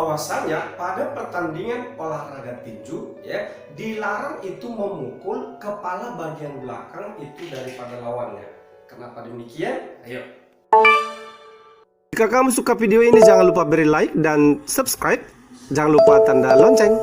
bahwasanya pada pertandingan olahraga tinju ya dilarang itu memukul kepala bagian belakang itu daripada lawannya. Kenapa demikian? Ayo. Jika kamu suka video ini jangan lupa beri like dan subscribe. Jangan lupa tanda lonceng.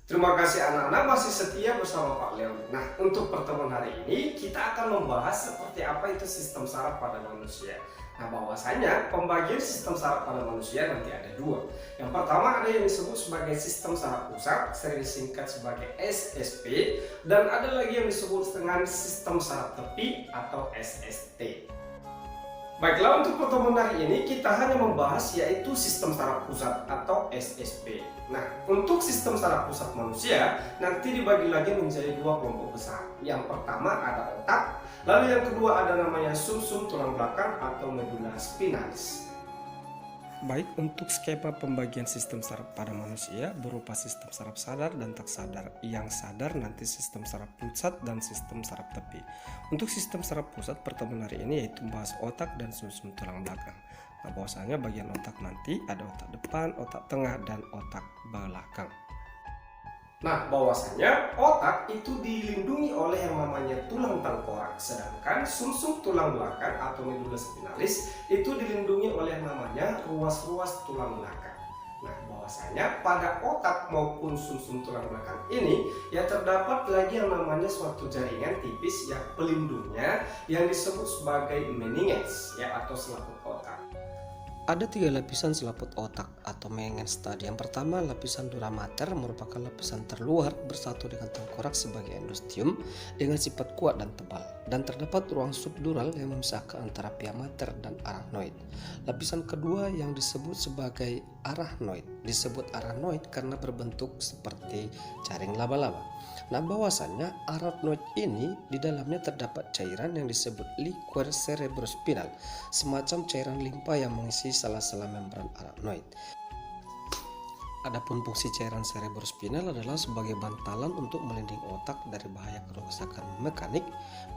Terima kasih anak-anak masih setia bersama Pak Leon. Nah, untuk pertemuan hari ini kita akan membahas seperti apa itu sistem saraf pada manusia. Nah, bahwasanya pembagian sistem saraf pada manusia nanti ada dua. Yang pertama ada yang disebut sebagai sistem saraf pusat, sering disingkat sebagai SSP, dan ada lagi yang disebut dengan sistem saraf tepi atau SST. Baiklah, untuk pertemuan hari ini kita hanya membahas yaitu sistem saraf pusat atau SSP. Nah, untuk sistem saraf pusat manusia nanti dibagi lagi menjadi dua kelompok besar. Yang pertama ada otak, lalu yang kedua ada namanya sumsum tulang belakang atau medulla spinalis. Baik, untuk skema pembagian sistem saraf pada manusia berupa sistem saraf sadar dan tak sadar. Yang sadar nanti sistem saraf pusat dan sistem saraf tepi. Untuk sistem saraf pusat pertemuan hari ini yaitu membahas otak dan sumsum tulang belakang. Nah, bahwasanya bagian otak nanti ada otak depan, otak tengah, dan otak belakang. Nah, bahwasanya otak itu dilindungi oleh yang namanya tulang tengkorak, sedangkan sumsum tulang belakang atau medulla spinalis itu dilindungi oleh yang namanya ruas-ruas tulang belakang. Nah, bahwasanya pada otak maupun sumsum tulang belakang ini ya terdapat lagi yang namanya suatu jaringan tipis yang pelindungnya yang disebut sebagai meninges ya atau selaput otak. Ada tiga lapisan selaput otak atau meninges. Yang pertama, lapisan dura mater merupakan lapisan terluar bersatu dengan tengkorak sebagai endosteum dengan sifat kuat dan tebal, dan terdapat ruang subdural yang memisahkan antara pia mater dan arachnoid. Lapisan kedua yang disebut sebagai arachnoid disebut arachnoid karena berbentuk seperti jaring laba-laba. Nah, bahwasannya arachnoid ini di dalamnya terdapat cairan yang disebut liquor cerebrospinal, semacam cairan limpa yang mengisi sela-sela membran arachnoid. Adapun fungsi cairan cerebrospinal adalah sebagai bantalan untuk melindungi otak dari bahaya kerusakan mekanik,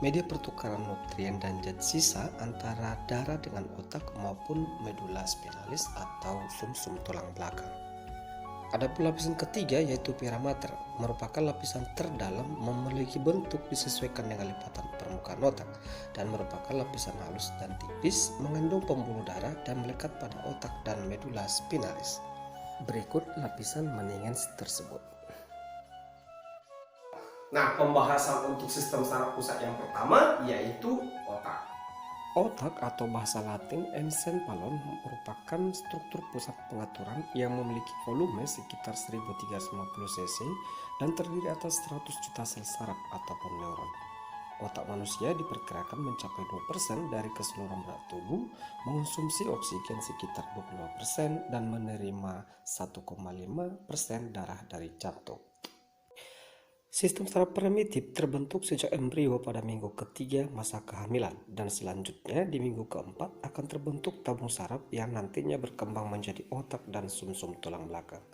media pertukaran nutrien dan zat sisa antara darah dengan otak maupun medulla spinalis atau sumsum tulang belakang. Adapun lapisan ketiga yaitu pia mater merupakan lapisan terdalam, memiliki bentuk disesuaikan dengan lipatan permukaan otak dan merupakan lapisan halus dan tipis, mengandung pembuluh darah dan melekat pada otak dan medulla spinalis. Berikut lapisan meninges tersebut. Nah, pembahasan untuk sistem saraf pusat yang pertama yaitu otak. Otak atau bahasa Latin encephalon merupakan struktur pusat pengaturan yang memiliki volume sekitar 1350 cc dan terdiri atas 100 juta sel saraf ataupun neuron. Otak manusia diperkirakan mencapai 2% dari keseluruhan berat tubuh, mengonsumsi oksigen sekitar 22% dan menerima 1,5% darah dari jantung. Sistem saraf primitif terbentuk sejak embrio pada minggu ketiga masa kehamilan, dan selanjutnya di minggu keempat akan terbentuk tabung saraf yang nantinya berkembang menjadi otak dan sumsum tulang belakang.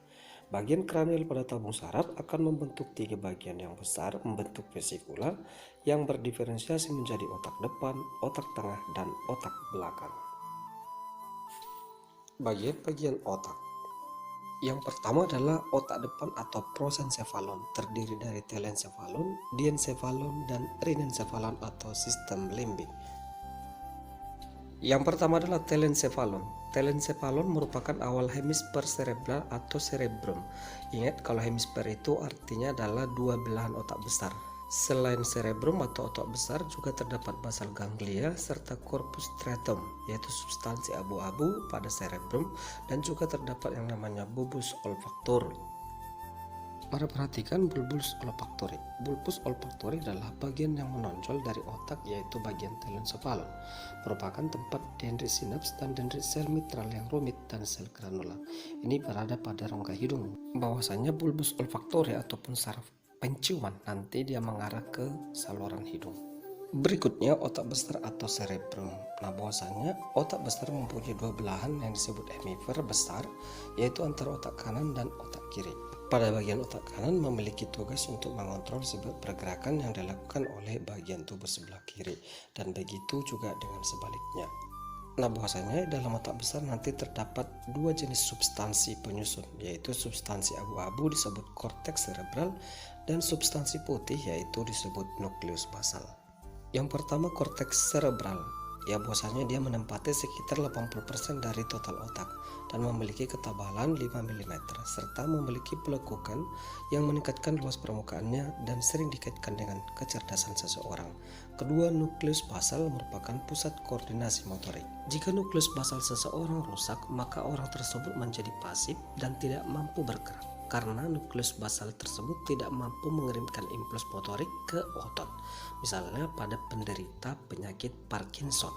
Bagian kranial pada tabung saraf akan membentuk tiga bagian yang besar membentuk vesicula yang berdiferensiasi menjadi otak depan, otak tengah, dan otak belakang. Bagian-bagian otak. Yang pertama adalah otak depan atau prosencephalon, terdiri dari telencephalon, diencephalon, dan renencephalon atau sistem limbik. Yang pertama adalah telencephalon. Telencephalon merupakan awal hemisfer cerebral atau cerebrum. Ingat, kalau hemisfer itu artinya adalah dua belahan otak besar. Selain cerebrum atau otak besar juga terdapat basal ganglia serta corpus striatum, yaitu substansi abu-abu pada cerebrum, dan juga terdapat yang namanya bulbus olfactori. Mari perhatikan bulbus olfactori. Bulbus olfactori adalah bagian yang menonjol dari otak yaitu bagian telencephalon, merupakan tempat dendrit sinaps dan dendrit sel mitral yang rumit dan sel granula. Ini berada pada rongga hidung. Bahwasanya bulbus olfactori ataupun saraf penciuman nanti dia mengarah ke saluran hidung. Berikutnya otak besar atau cerebrum. Nah, bahwasanya otak besar mempunyai dua belahan yang disebut hemisfer besar, yaitu antara otak kanan dan otak kiri. Pada bagian otak kanan memiliki tugas untuk mengontrol sebab pergerakan yang dilakukan oleh bagian tubuh sebelah kiri, dan begitu juga dengan sebaliknya. Nah, bahwasanya dalam otak besar nanti terdapat dua jenis substansi penyusun, yaitu substansi abu-abu disebut korteks cerebral dan substansi putih yaitu disebut nukleus basal. Yang pertama korteks cerebral, ya bahwasanya dia menempati sekitar 80% dari total otak dan memiliki ketebalan 5 mm serta memiliki pelekukan yang meningkatkan luas permukaannya dan sering dikaitkan dengan kecerdasan seseorang. Kedua, nukleus basal merupakan pusat koordinasi motorik. Jika nukleus basal seseorang rusak, maka orang tersebut menjadi pasif dan tidak mampu bergerak karena nukleus basal tersebut tidak mampu mengirimkan impuls motorik ke otot, misalnya pada penderita penyakit Parkinson.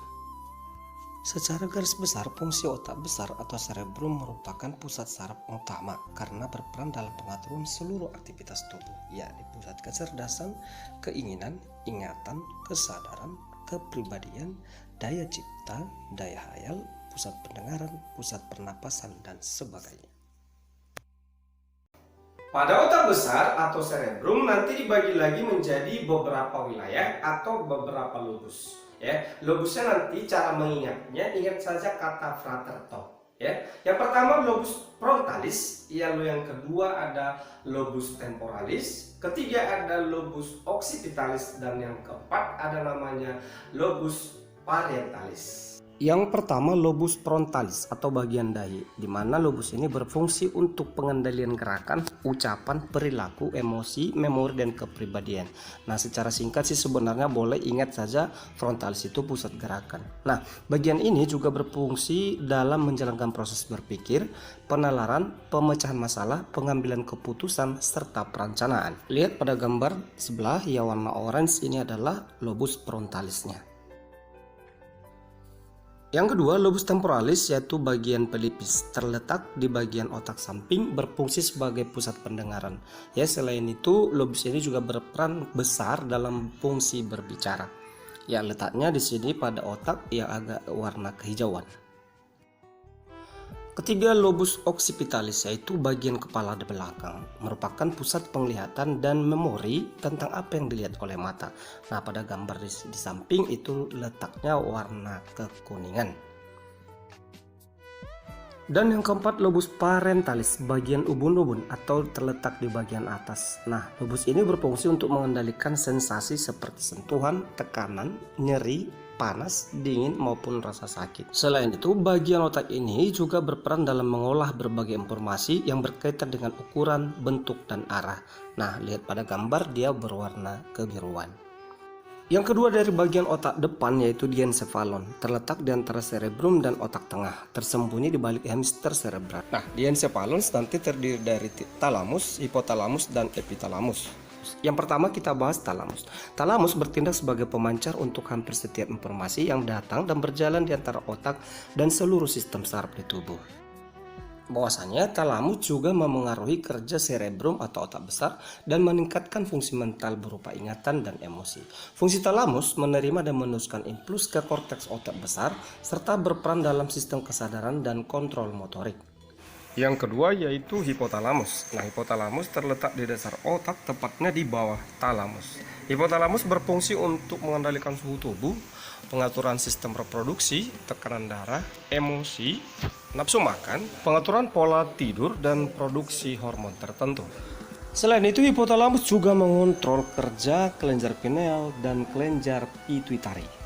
Secara garis besar, fungsi otak besar atau cerebrum merupakan pusat saraf utama karena berperan dalam pengaturan seluruh aktivitas tubuh, yakni pusat kecerdasan, keinginan, ingatan, kesadaran, kepribadian, daya cipta, daya hayal, pusat pendengaran, pusat pernapasan, dan sebagainya. Pada otak besar atau cerebrum nanti dibagi lagi menjadi beberapa wilayah atau beberapa lobus. Ya, lobusnya nanti cara mengingatnya, ingat saja kata fraterto. Ya, yang pertama lobus frontalis, lalu yang kedua ada lobus temporalis, ketiga ada lobus occipitalis, dan yang keempat ada namanya lobus parietalis. Yang pertama lobus frontalis atau bagian dahi, di mana lobus ini berfungsi untuk pengendalian gerakan, ucapan, perilaku, emosi, memori, dan kepribadian. Nah, secara singkat sih sebenarnya boleh ingat saja frontalis itu pusat gerakan. Nah, bagian ini juga berfungsi dalam menjalankan proses berpikir, penalaran, pemecahan masalah, pengambilan keputusan, serta perencanaan. Lihat pada gambar sebelah yang warna orange, ini adalah lobus frontalisnya. Yang kedua, lobus temporalis yaitu bagian pelipis, terletak di bagian otak samping, berfungsi sebagai pusat pendengaran. Ya, selain itu, lobus ini juga berperan besar dalam fungsi berbicara. Ya, letaknya di sini pada otak yang agak warna kehijauan. Ketiga, lobus occipitalis yaitu bagian kepala di belakang, merupakan pusat penglihatan dan memori tentang apa yang dilihat oleh mata. Nah, pada gambar di samping itu letaknya warna kekuningan. Dan yang keempat, lobus parentalis, bagian ubun-ubun atau terletak di bagian atas. Nah, lobus ini berfungsi untuk mengendalikan sensasi seperti sentuhan, tekanan, nyeri, panas, dingin, maupun rasa sakit. Selain itu, bagian otak ini juga berperan dalam mengolah berbagai informasi yang berkaitan dengan ukuran, bentuk, dan arah. Nah, lihat pada gambar dia berwarna kebiruan. Yang kedua dari bagian otak depan yaitu diencephalon, terletak di antara cerebrum dan otak tengah, tersembunyi di balik hemisfer cerebral. Nah, diencephalon nanti terdiri dari talamus, hipotalamus, dan epitalamus. Yang pertama kita bahas talamus. Talamus bertindak sebagai pemancar untuk hampir setiap informasi yang datang dan berjalan di antara otak dan seluruh sistem saraf di tubuh. Bahwasanya talamus juga memengaruhi kerja cerebrum atau otak besar dan meningkatkan fungsi mental berupa ingatan dan emosi. Fungsi talamus menerima dan meneruskan impuls ke korteks otak besar serta berperan dalam sistem kesadaran dan kontrol motorik. Yang kedua yaitu hipotalamus. Nah, hipotalamus terletak di dasar otak, tepatnya di bawah talamus. Hipotalamus berfungsi untuk mengendalikan suhu tubuh, pengaturan sistem reproduksi, tekanan darah, emosi, nafsu makan, pengaturan pola tidur, dan produksi hormon tertentu. Selain itu, hipotalamus juga mengontrol kerja kelenjar pineal dan kelenjar pituitari.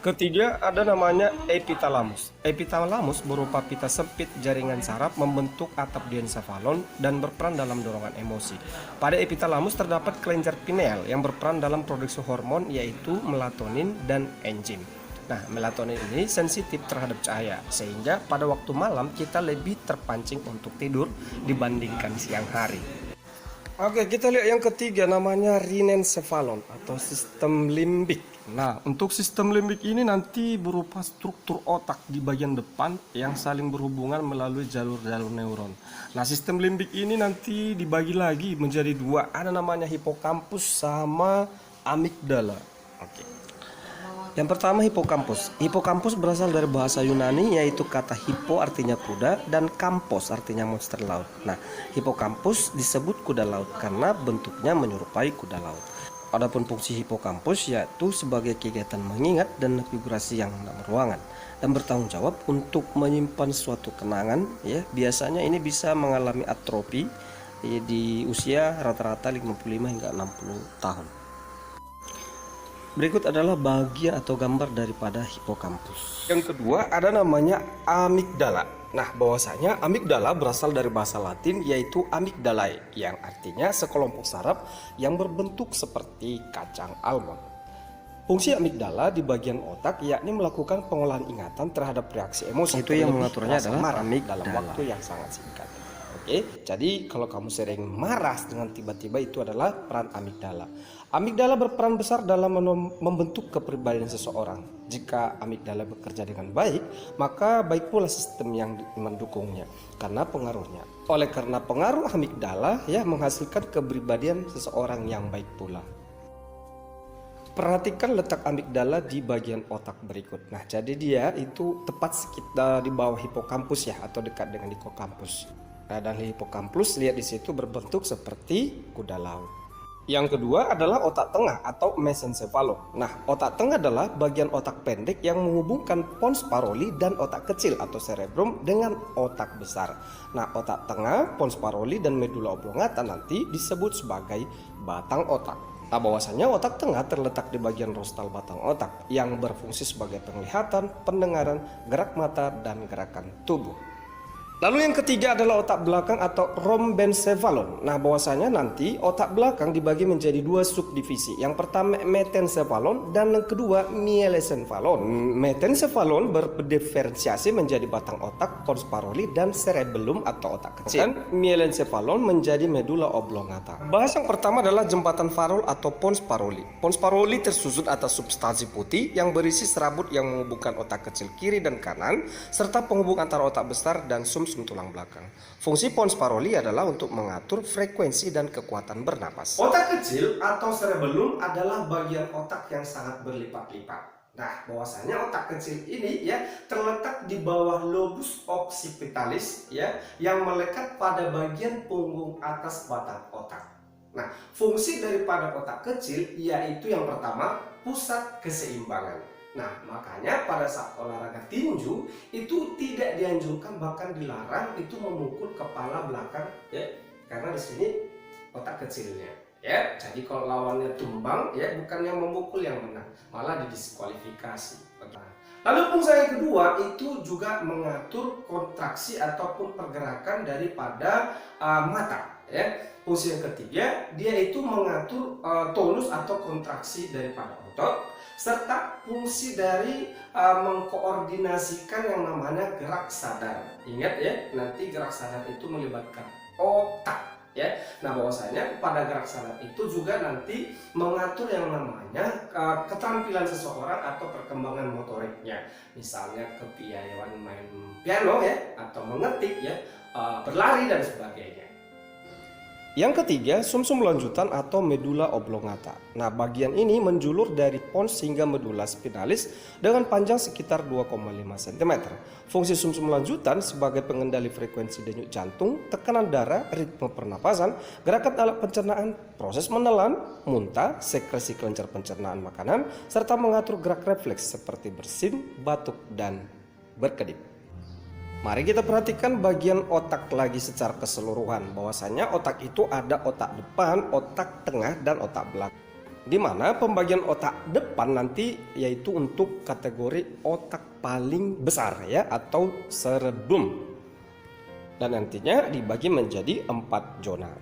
Ketiga ada namanya epitalamus. Epitalamus berupa pita sempit jaringan saraf membentuk atap diencephalon dan berperan dalam dorongan emosi. Pada epitalamus terdapat kelenjar pineal yang berperan dalam produksi hormon yaitu melatonin dan enzim. Nah, melatonin ini sensitif terhadap cahaya sehingga pada waktu malam kita lebih terpancing untuk tidur dibandingkan siang hari. Oke, kita lihat yang ketiga namanya rinencephalon atau sistem limbik. Nah, untuk sistem limbik ini nanti berupa struktur otak di bagian depan yang saling berhubungan melalui jalur-jalur neuron. Nah, sistem limbik ini nanti dibagi lagi menjadi dua. Ada namanya hipokampus sama amigdala. Oke. Yang pertama hipokampus. Hipokampus berasal dari bahasa Yunani yaitu kata hippo artinya kuda dan kampos artinya monster laut. Nah, hipokampus disebut kuda laut karena bentuknya menyerupai kuda laut. Adapun fungsi hipokampus yaitu sebagai kegiatan mengingat dan figurasi yang dalam ruangan dan bertanggung jawab untuk menyimpan suatu kenangan ya. Biasanya ini bisa mengalami atrofi di usia rata-rata 55 hingga 60 tahun. Berikut adalah bagian atau gambar daripada hipokampus. Yang kedua ada namanya amigdala. Nah, bahwasanya amigdala berasal dari bahasa Latin yaitu amygdalae yang artinya sekelompok saraf yang berbentuk seperti kacang almond. Fungsi amigdala di bagian otak yakni melakukan pengolahan ingatan terhadap reaksi emosi. Itu yang mengaturnya adalah amigdala dalam waktu yang sangat singkat. Oke, jadi kalau kamu sering marah dengan tiba-tiba itu adalah peran amigdala. Amigdala berperan besar dalam membentuk kepribadian seseorang. Jika amigdala bekerja dengan baik, maka baik pula sistem yang mendukungnya karena pengaruhnya. Oleh karena pengaruh amigdala ya menghasilkan kepribadian seseorang yang baik pula. Perhatikan letak amigdala di bagian otak berikut. Nah, jadi dia itu tepat sekitar di bawah hipokampus ya atau dekat dengan hipokampus. Nah, dan hipokampus lihat di situ berbentuk seperti kuda laut. Yang kedua adalah otak tengah atau mesencephalon. Nah, otak tengah adalah bagian otak pendek yang menghubungkan pons paroli dan otak kecil atau cerebrum dengan otak besar. Nah, otak tengah, pons paroli dan medula oblongata nanti disebut sebagai batang otak. Nah, bahwasanya otak tengah terletak di bagian rostal batang otak yang berfungsi sebagai penglihatan, pendengaran, gerak mata, dan gerakan tubuh. Lalu yang ketiga adalah otak belakang atau rhombencephalon. Nah, bahwasanya nanti otak belakang dibagi menjadi dua subdivisi. Yang pertama metencephalon dan yang kedua mielencephalon. Metencephalon berdiferensiasi menjadi batang otak, pons paroli dan cerebellum atau otak kecil. Dan mielencephalon menjadi medula oblongata. Bahas yang pertama adalah jembatan farol atau pons paroli. Pons paroli tersusun atas substansi putih yang berisi serabut yang menghubungkan otak kecil kiri dan kanan serta penghubung antara otak besar dan sumsum tulang belakang. Fungsi pons paroli adalah untuk mengatur frekuensi dan kekuatan bernapas. Otak kecil atau cerebellum adalah bagian otak yang sangat berlipat-lipat. Nah, bahwasanya otak kecil ini ya terletak di bawah lobus occipitalis ya yang melekat pada bagian punggung atas batang otak. Nah, fungsi daripada otak kecil yaitu yang pertama pusat keseimbangan. Nah, makanya pada saat olahraga tinju itu tidak dianjurkan bahkan dilarang itu memukul kepala belakang ya, karena di sini otak kecilnya ya. Jadi kalau lawannya tumbang ya bukan yang memukul yang menang, malah didiskualifikasi. Lalu fungsi yang kedua itu juga mengatur kontraksi ataupun pergerakan daripada mata ya. Fungsi yang ketiga dia itu mengatur tonus atau kontraksi daripada otot serta fungsi dari mengkoordinasikan yang namanya gerak sadar. Ingat ya, nanti gerak sadar itu melibatkan otak ya. Nah, bahwasanya pada gerak sadar itu juga nanti mengatur yang namanya keterampilan seseorang atau perkembangan motoriknya. Misalnya kepiawaian main piano ya atau mengetik ya, berlari dan sebagainya. Yang ketiga, sumsum lanjutan atau medula oblongata. Nah, bagian ini menjulur dari pons hingga medula spinalis dengan panjang sekitar 2,5 cm. Fungsi sumsum lanjutan sebagai pengendali frekuensi denyut jantung, tekanan darah, ritme pernapasan, gerakan alat pencernaan, proses menelan, muntah, sekresi kelenjar pencernaan makanan, serta mengatur gerak refleks seperti bersin, batuk, dan berkedip. Mari kita perhatikan bagian otak lagi secara keseluruhan. Bahwasanya otak itu ada otak depan, otak tengah, dan otak belakang. Di mana pembagian otak depan nanti yaitu untuk kategori otak paling besar ya atau cerebrum. Dan nantinya dibagi menjadi 4 zona.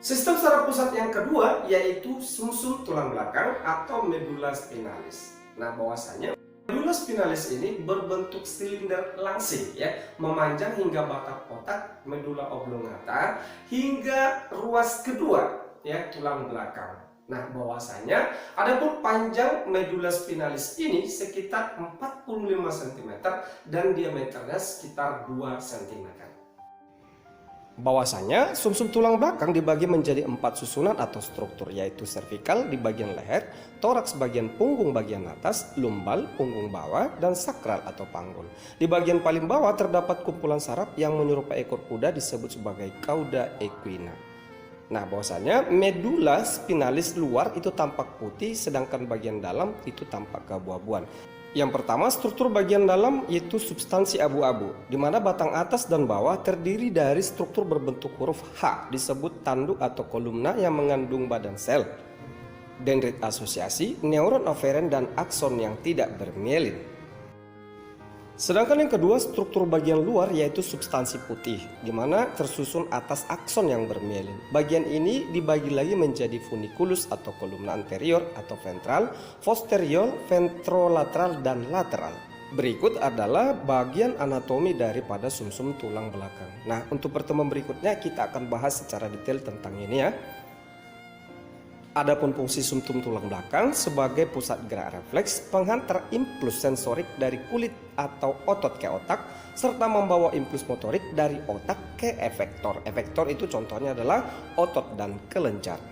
Sistem saraf pusat yang kedua yaitu sumsum tulang belakang atau medula spinalis. Nah, bahwasanya medula spinalis ini berbentuk silinder langsing ya, memanjang hingga batang otak medula oblongata hingga ruas kedua ya tulang belakang. Nah, bahwasanya adapun panjang medula spinalis ini sekitar 45 cm dan diameternya sekitar 2 cm. Bahwasanya sumsum tulang belakang dibagi menjadi 4 susunan atau struktur, yaitu servikal di bagian leher, toraks bagian punggung bagian atas, lumbal punggung bawah, dan sakral atau panggul. Di bagian paling bawah terdapat kumpulan saraf yang menyerupai ekor kuda disebut sebagai cauda equina. Nah, bahwasanya medula spinalis luar itu tampak putih, sedangkan bagian dalam itu tampak keabu-abuan. Yang pertama, struktur bagian dalam yaitu substansi abu-abu, di mana batang atas dan bawah terdiri dari struktur berbentuk huruf H, disebut tanduk atau kolumna yang mengandung badan sel, dendrit asosiasi, neuron aferen, dan akson yang tidak bermielin. Sedangkan yang kedua, struktur bagian luar yaitu substansi putih, di mana tersusun atas akson yang bermielin. Bagian ini dibagi lagi menjadi funiculus atau kolumna anterior atau ventral, posterior, ventrolateral, dan lateral. Berikut adalah bagian anatomi daripada sumsum tulang belakang. Nah, untuk pertemuan berikutnya kita akan bahas secara detail tentang ini ya. Adapun fungsi sumsum tulang belakang sebagai pusat gerak refleks, penghantar impuls sensorik dari kulit atau otot ke otak, serta membawa impuls motorik dari otak ke efektor. Efektor itu contohnya adalah otot dan kelenjar.